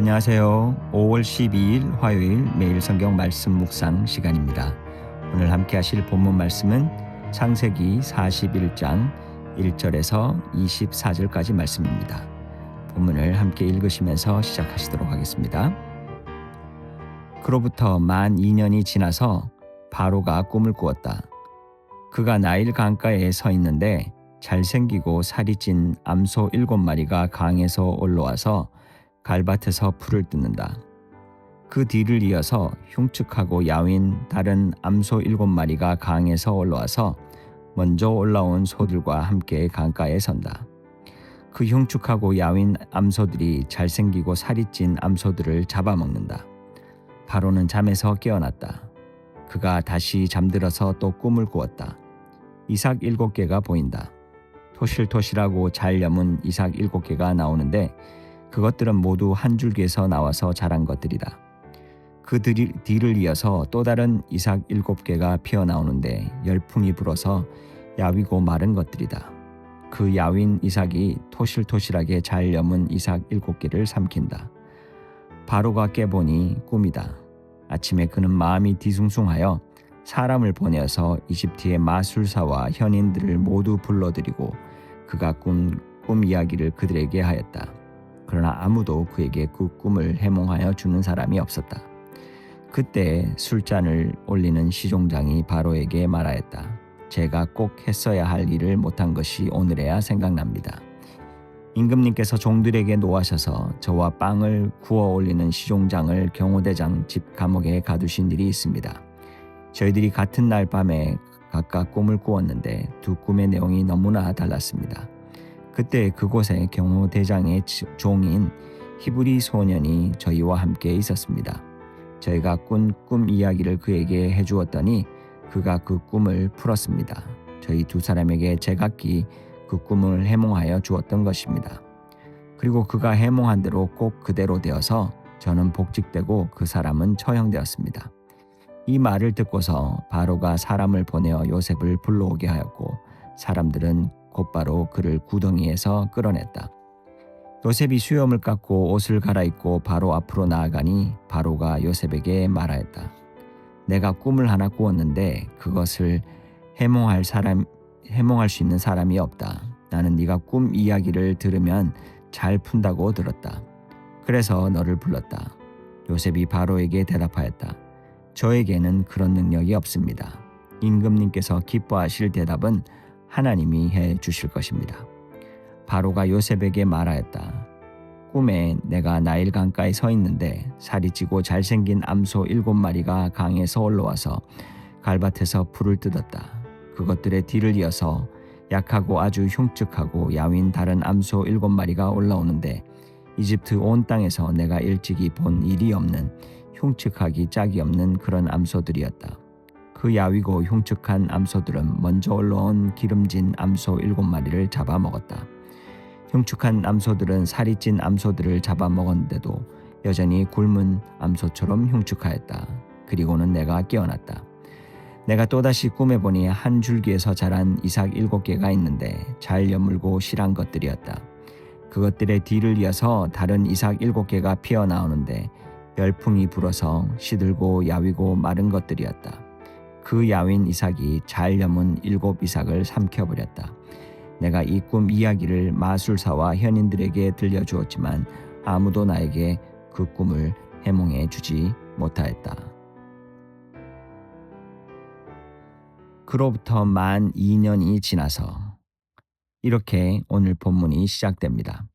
안녕하세요. 5월 12일 화요일 매일 성경 말씀 묵상 시간입니다. 오늘 함께 하실 본문 말씀은 창세기 41장 1절에서 24절까지 말씀입니다. 본문을 함께 읽으시면서 시작하시도록 하겠습니다. 그로부터 만 2년이 지나서 바로가 꿈을 꾸었다. 그가 나일 강가에 서 있는데 잘생기고 살이 찐 암소 7마리가 강에서 올라와서 갈밭에서 풀을 뜯는다. 그 뒤를 이어서 흉측하고 야윈 다른 암소 7마리가 강에서 올라와서 먼저 올라온 소들과 함께 강가에 선다. 그 흉측하고 야윈 암소들이 잘생기고 살이 찐 암소들을 잡아먹는다. 바로는 잠에서 깨어났다. 그가 다시 잠들어서 또 꿈을 꾸었다. 이삭 7개가 보인다. 토실토실하고 잘 여문 이삭 7개가 나오는데 그것들은 모두 한 줄기에서 나와서 자란 것들이다. 그 뒤를 이어서 또 다른 이삭 7개가 피어나오는데 열풍이 불어서 야위고 마른 것들이다. 그 야윈 이삭이 토실토실하게 잘 여문 이삭 7개를 삼킨다. 바로가 깨보니 꿈이다. 아침에 그는 마음이 뒤숭숭하여 사람을 보내어서 이집트의 마술사와 현인들을 모두 불러들이고 그가 꾼 꿈 이야기를 그들에게 하였다. 그러나 아무도 그에게 그 꿈을 해몽하여 주는 사람이 없었다. 그때 술잔을 올리는 시종장이 바로에게 말하였다. 제가 꼭 했어야 할 일을 못한 것이 오늘에야 생각납니다. 임금님께서 종들에게 노하셔서 저와 빵을 구워 올리는 시종장을 경호대장 집 감옥에 가두신 일이 있습니다. 저희들이 같은 날 밤에 각각 꿈을 꾸었는데 두 꿈의 내용이 너무나 달랐습니다. 그때 그곳에 경호대장의 종인 히브리 소년이 저희와 함께 있었습니다. 저희가 꾼 꿈 이야기를 그에게 해주었더니 그가 그 꿈을 풀었습니다. 저희 두 사람에게 제각기 그 꿈을 해몽하여 주었던 것입니다. 그리고 그가 해몽한 대로 꼭 그대로 되어서 저는 복직되고 그 사람은 처형되었습니다. 이 말을 듣고서 바로가 사람을 보내어 요셉을 불러오게 하였고 사람들은 곧바로 그를 구덩이에서 끌어냈다. 요셉이 수염을 깎고 옷을 갈아입고 바로 앞으로 나아가니 바로가 요셉에게 말하였다. 내가 꿈을 하나 꾸었는데 그것을 해몽할 수 있는 사람이 없다. 나는 네가 꿈 이야기를 들으면 잘 푼다고 들었다. 그래서 너를 불렀다. 요셉이 바로에게 대답하였다. 저에게는 그런 능력이 없습니다. 임금님께서 기뻐하실 대답은 하나님이 해 주실 것입니다. 바로가 요셉에게 말하였다. 꿈에 내가 나일 강가에 서 있는데 살이 찌고 잘생긴 암소 7마리가 강에서 올라와서 갈밭에서 풀을 뜯었다. 그것들의 뒤를 이어서 약하고 아주 흉측하고 야윈 다른 암소 7마리가 올라오는데 이집트 온 땅에서 내가 일찍이 본 일이 없는 흉측하기 짝이 없는 그런 암소들이었다. 그 야위고 흉측한 암소들은 먼저 올라온 기름진 암소 7마리를 잡아먹었다. 흉측한 암소들은 살이 찐 암소들을 잡아먹었는데도 여전히 굶은 암소처럼 흉측하였다. 그리고는 내가 깨어났다. 내가 또다시 꿈에 보니 한 줄기에서 자란 이삭 7개가 있는데 잘 여물고 실한 것들이었다. 그것들의 뒤를 이어서 다른 이삭 7개가 피어나오는데 열풍이 불어서 시들고 야위고 마른 것들이었다. 그 야윈 이삭이 잘 여문 7 이삭을 삼켜버렸다. 내가 이 꿈 이야기를 마술사와 현인들에게 들려주었지만 아무도 나에게 그 꿈을 해몽해 주지 못하였다. 그로부터 만 2년이 지나서 이렇게 오늘 본문이 시작됩니다.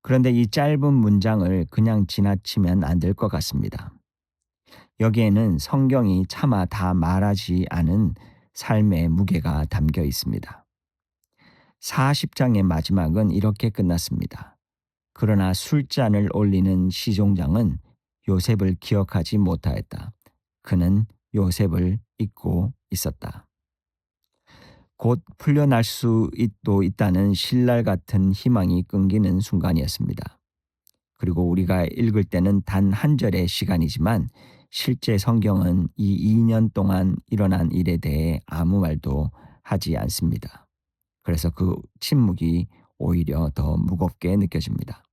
그런데 이 짧은 문장을 그냥 지나치면 안 될 것 같습니다. 여기에는 성경이 차마 다 말하지 않은 삶의 무게가 담겨 있습니다. 40장의 마지막은 이렇게 끝났습니다. 그러나 술잔을 올리는 시종장은 요셉을 기억하지 못하였다. 그는 요셉을 잊고 있었다. 곧 풀려날 수도 있다는 신랄 같은 희망이 끊기는 순간이었습니다. 그리고 우리가 읽을 때는 단 한 절의 시간이지만 실제 성경은 이 2년 동안 일어난 일에 대해 아무 말도 하지 않습니다. 그래서 그 침묵이 오히려 더 무겁게 느껴집니다.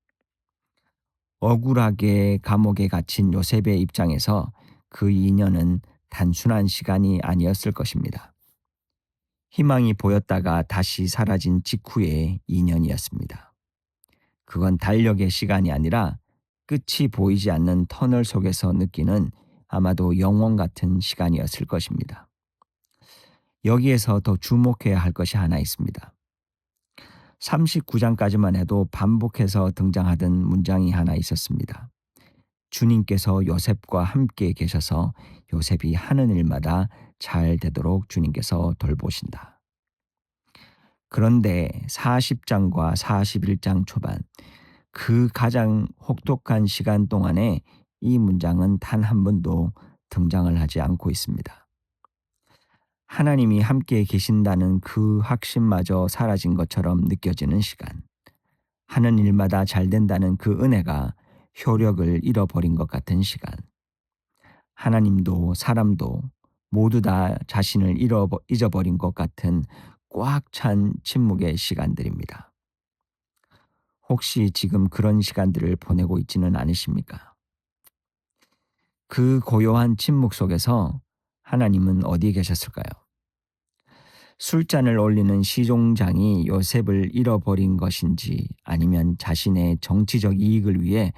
억울하게 감옥에 갇힌 요셉의 입장에서 그 2년은 단순한 시간이 아니었을 것입니다. 희망이 보였다가 다시 사라진 직후의 2년이었습니다. 그건 달력의 시간이 아니라 끝이 보이지 않는 터널 속에서 느끼는 아마도 영원 같은 시간이었을 것입니다. 여기에서 더 주목해야 할 것이 하나 있습니다. 39장까지만 해도 반복해서 등장하던 문장이 하나 있었습니다. 주님께서 요셉과 함께 계셔서 요셉이 하는 일마다 잘 되도록 주님께서 돌보신다. 그런데 40장과 41장 초반, 그 가장 혹독한 시간 동안에 이 문장은 단 한 번도 등장을 하지 않고 있습니다. 하나님이 함께 계신다는 그 확신마저 사라진 것처럼 느껴지는 시간. 하는 일마다 잘 된다는 그 은혜가 효력을 잃어버린 것 같은 시간. 하나님도 사람도 모두 다 자신을 잊어버린 것 같은 꽉 찬 침묵의 시간들입니다. 혹시 지금 그런 시간들을 보내고 있지는 않으십니까? 그 고요한 침묵 속에서 하나님은 어디 계셨을까요? 술잔을 올리는 시종장이 요셉을 잃어버린 것인지 아니면 자신의 정치적 이익을 위해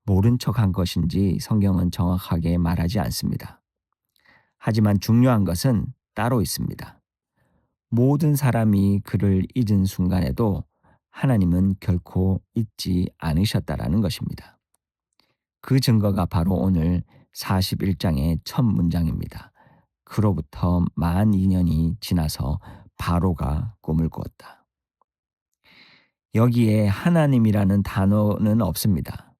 모른 척한 것인지 성경은 정확하게 말하지 않습니다. 하지만 중요한 것은 따로 있습니다. 모든 사람이 그를 잊은 순간에도 하나님은 결코 잊지 않으셨다라는 것입니다. 그 증거가 바로 오늘 41장의 첫 문장입니다. 그로부터 만 2년이 지나서 바로가 꿈을 꾸었다. 여기에 하나님이라는 단어는 없습니다.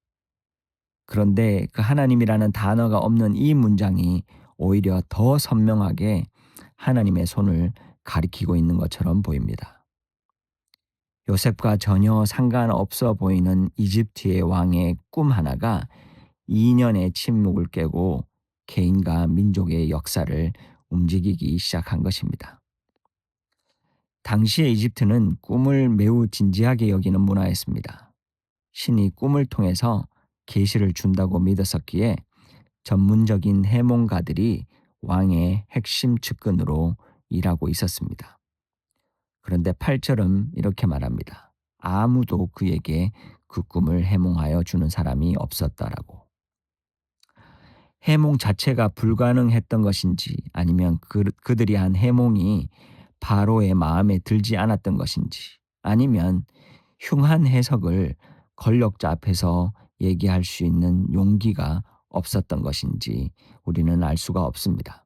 그런데 그 하나님이라는 단어가 없는 이 문장이 오히려 더 선명하게 하나님의 손을 가리키고 있는 것처럼 보입니다. 요셉과 전혀 상관없어 보이는 이집트의 왕의 꿈 하나가 2년의 침묵을 깨고 개인과 민족의 역사를 움직이기 시작한 것입니다. 당시의 이집트는 꿈을 매우 진지하게 여기는 문화였습니다. 신이 꿈을 통해서 계시를 준다고 믿었었기에 전문적인 해몽가들이 왕의 핵심 측근으로 일하고 있었습니다. 그런데 8절은 이렇게 말합니다. 아무도 그에게 그 꿈을 해몽하여 주는 사람이 없었다라고. 해몽 자체가 불가능했던 것인지 아니면 그들이 한 해몽이 바로의 마음에 들지 않았던 것인지 아니면 흉한 해석을 권력자 앞에서 얘기할 수 있는 용기가 없었던 것인지 우리는 알 수가 없습니다.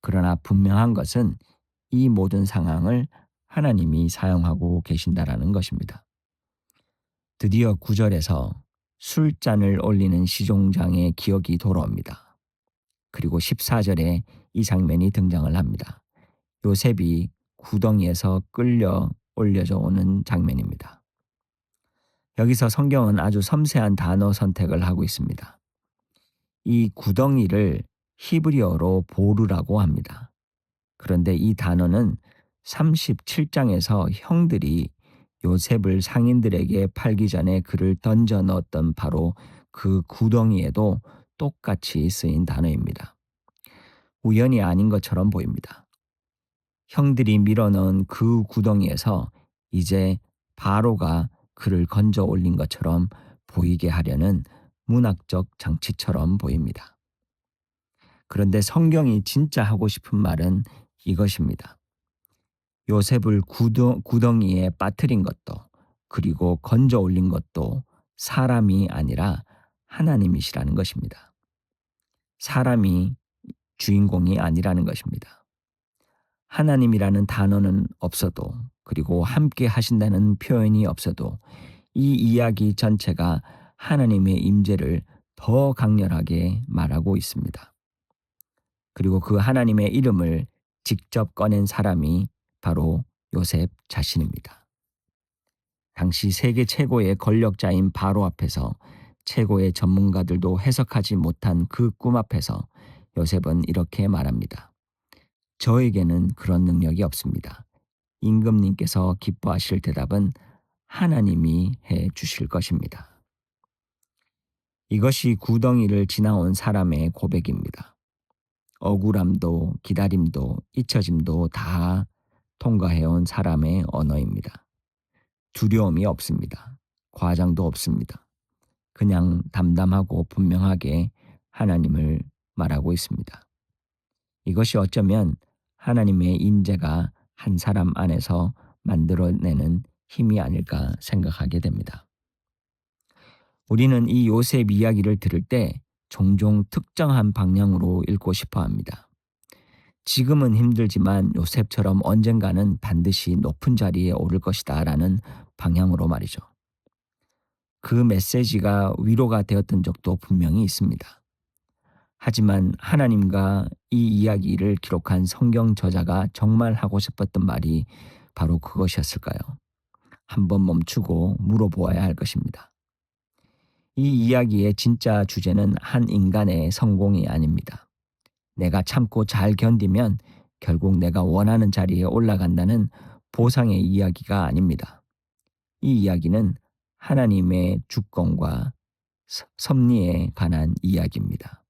그러나 분명한 것은 이 모든 상황을 하나님이 사용하고 계신다라는 것입니다. 드디어 9절에서 술잔을 올리는 시종장의 기억이 돌아옵니다. 그리고 14절에 이 장면이 등장을 합니다. 요셉이 구덩이에서 끌려 올려져 오는 장면입니다. 여기서 성경은 아주 섬세한 단어 선택을 하고 있습니다. 이 구덩이를 히브리어로 보르라고 합니다. 그런데 이 단어는 37장에서 형들이 요셉을 상인들에게 팔기 전에 그를 던져 넣었던 바로 그 구덩이에도 똑같이 쓰인 단어입니다. 우연이 아닌 것처럼 보입니다. 형들이 밀어넣은 그 구덩이에서 이제 바로가 그를 건져 올린 것처럼 보이게 하려는 문학적 장치처럼 보입니다. 그런데 성경이 진짜 하고 싶은 말은 이것입니다. 요셉을 구덩이에 빠뜨린 것도 그리고 건져 올린 것도 사람이 아니라 하나님이시라는 것입니다. 사람이 주인공이 아니라는 것입니다. 하나님이라는 단어는 없어도 그리고 함께 하신다는 표현이 없어도 이 이야기 전체가 하나님의 임재를 더 강렬하게 말하고 있습니다. 그리고 그 하나님의 이름을 직접 꺼낸 사람이 바로 요셉 자신입니다. 당시 세계 최고의 권력자인 바로 앞에서 최고의 전문가들도 해석하지 못한 그 꿈 앞에서 요셉은 이렇게 말합니다. 저에게는 그런 능력이 없습니다. 임금님께서 기뻐하실 대답은 하나님이 해 주실 것입니다. 이것이 구덩이를 지나온 사람의 고백입니다. 억울함도 기다림도 잊혀짐도 다 통과해온 사람의 언어입니다. 두려움이 없습니다. 과장도 없습니다. 그냥 담담하고 분명하게 하나님을 말하고 있습니다. 이것이 어쩌면 하나님의 인재가 한 사람 안에서 만들어내는 힘이 아닐까 생각하게 됩니다. 우리는 이 요셉 이야기를 들을 때 종종 특정한 방향으로 읽고 싶어 합니다. 지금은 힘들지만 요셉처럼 언젠가는 반드시 높은 자리에 오를 것이다 라는 방향으로 말이죠. 그 메시지가 위로가 되었던 적도 분명히 있습니다. 하지만 하나님과 이 이야기를 기록한 성경 저자가 정말 하고 싶었던 말이 바로 그것이었을까요? 한번 멈추고 물어보아야 할 것입니다. 이 이야기의 진짜 주제는 한 인간의 성공이 아닙니다. 내가 참고 잘 견디면 결국 내가 원하는 자리에 올라간다는 보상의 이야기가 아닙니다. 이 이야기는 하나님의 주권과 섭리에 관한 이야기입니다.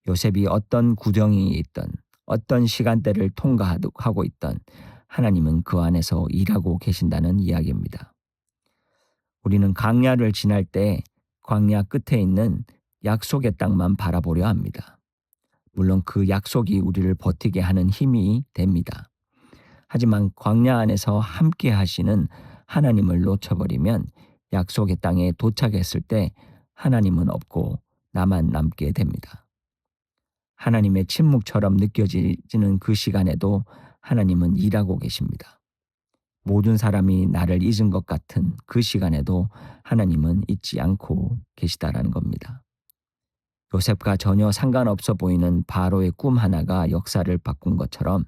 요셉이 어떤 구덩이에 있던 어떤 시간대를 통과하고 있던 하나님은 그 안에서 일하고 계신다는 이야기입니다. 우리는 광야를 지날 때 광야 끝에 있는 약속의 땅만 바라보려 합니다. 물론 그 약속이 우리를 버티게 하는 힘이 됩니다. 하지만 광야 안에서 함께 하시는 하나님을 놓쳐버리면 약속의 땅에 도착했을 때 하나님은 없고 나만 남게 됩니다. 하나님의 침묵처럼 느껴지는 그 시간에도 하나님은 일하고 계십니다. 모든 사람이 나를 잊은 것 같은 그 시간에도 하나님은 잊지 않고 계시다라는 겁니다. 요셉과 전혀 상관없어 보이는 바로의 꿈 하나가 역사를 바꾼 것처럼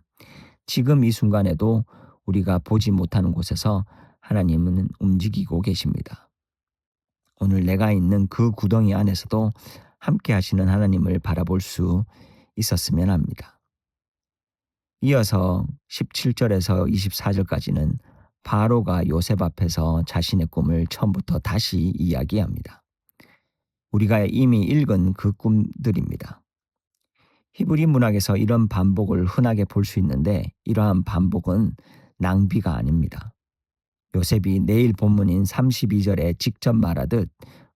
지금 이 순간에도 우리가 보지 못하는 곳에서 하나님은 움직이고 계십니다. 오늘 내가 있는 그 구덩이 안에서도 함께 하시는 하나님을 바라볼 수 있었으면 합니다. 이어서 17절에서 24절까지는 바로가 요셉 앞에서 자신의 꿈을 처음부터 다시 이야기합니다. 우리가 이미 읽은 그 꿈들입니다. 히브리 문학에서 이런 반복을 흔하게 볼 수 있는데 이러한 반복은 낭비가 아닙니다. 요셉이 내일 본문인 32절에 직접 말하듯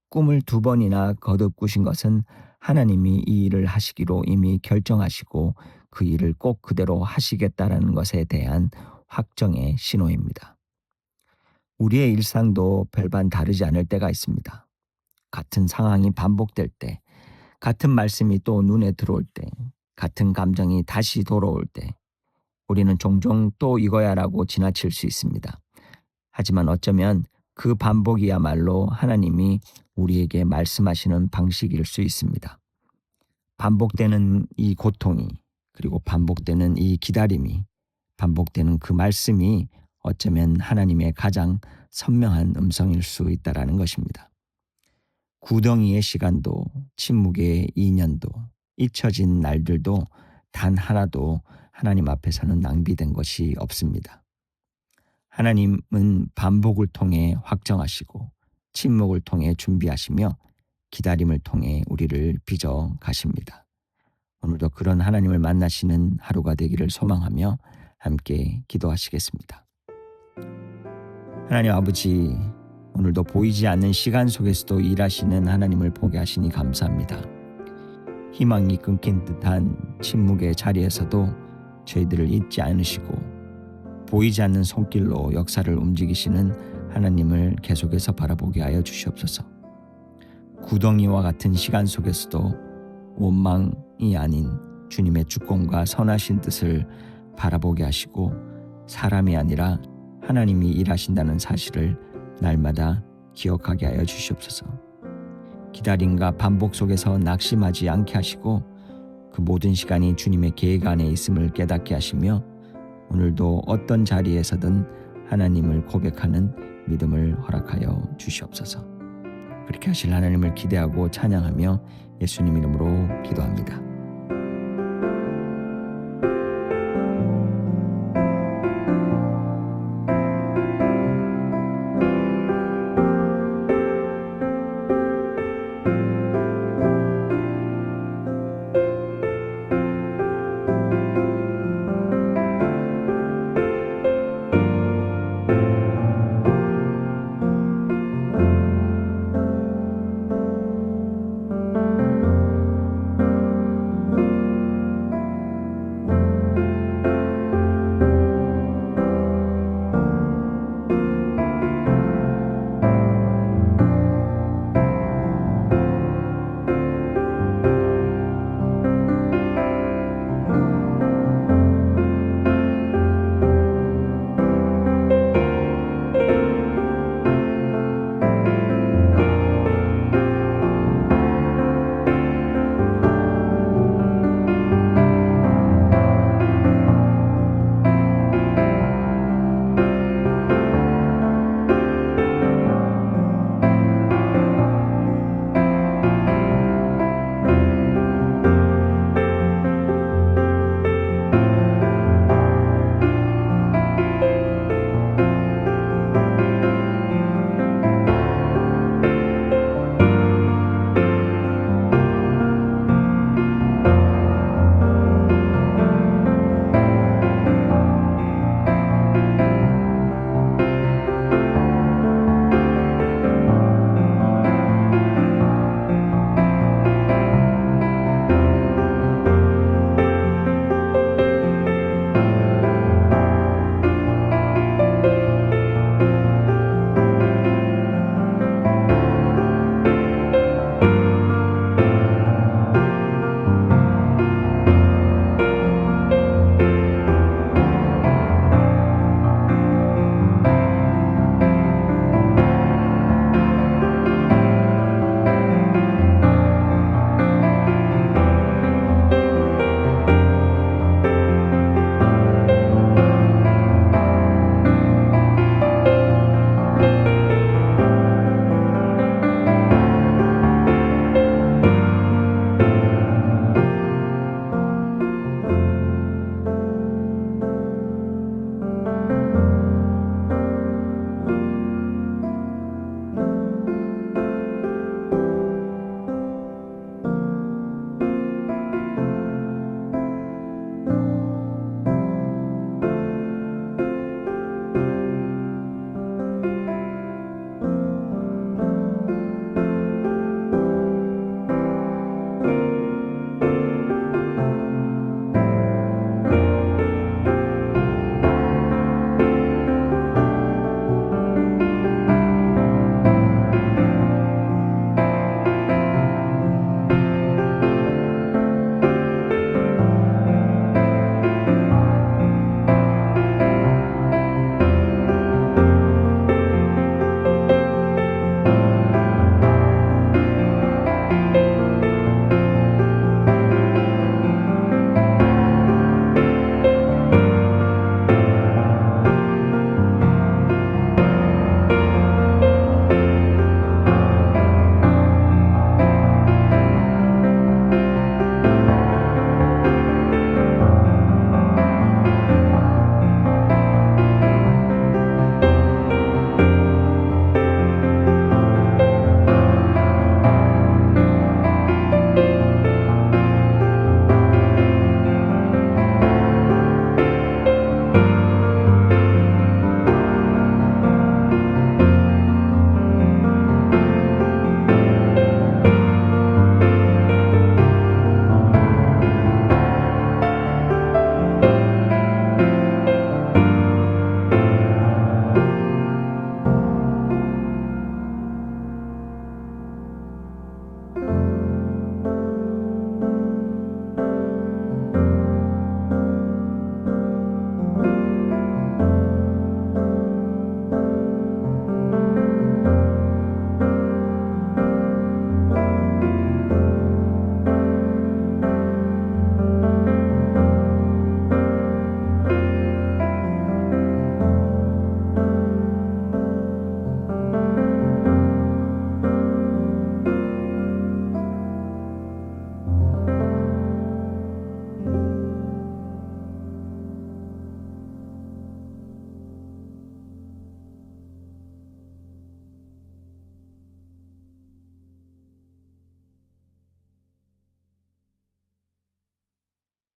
꿈을 2번이나 거듭 꾸신 것은 하나님이 이 일을 하시기로 이미 결정하시고 그 일을 꼭 그대로 하시겠다라는 것에 대한 확정의 신호입니다. 우리의 일상도 별반 다르지 않을 때가 있습니다. 같은 상황이 반복될 때, 같은 말씀이 또 눈에 들어올 때, 같은 감정이 다시 돌아올 때, 우리는 종종 또 이거야라고 지나칠 수 있습니다. 하지만 어쩌면 그 반복이야말로 하나님이 우리에게 말씀하시는 방식일 수 있습니다. 반복되는 이 고통이, 그리고 반복되는 이 기다림이, 반복되는 그 말씀이 어쩌면 하나님의 가장 선명한 음성일 수 있다라는 것입니다. 구덩이의 시간도, 침묵의 2년도, 잊혀진 날들도 단 하나도 하나님 앞에서는 낭비된 것이 없습니다. 하나님은 반복을 통해 확정하시고 침묵을 통해 준비하시며 기다림을 통해 우리를 빚어 가십니다. 오늘도 그런 하나님을 만나시는 하루가 되기를 소망하며 함께 기도하시겠습니다. 하나님 아버지, 오늘도 보이지 않는 시간 속에서도 일하시는 하나님을 보게 하시니 감사합니다. 희망이 끊긴 듯한 침묵의 자리에서도 저희들을 잊지 않으시고 보이지 않는 손길로 역사를 움직이시는 하나님을 계속해서 바라보게 하여 주시옵소서. 구덩이와 같은 시간 속에서도 원망이 아닌 주님의 주권과 선하신 뜻을 바라보게 하시고 사람이 아니라 하나님이 일하신다는 사실을 날마다 기억하게 하여 주시옵소서. 기다림과 반복 속에서 낙심하지 않게 하시고 그 모든 시간이 주님의 계획 안에 있음을 깨닫게 하시며 오늘도 어떤 자리에서든 하나님을 고백하는 믿음을 허락하여 주시옵소서. 그렇게 하실 하나님을 기대하고 찬양하며 예수님 이름으로 기도합니다.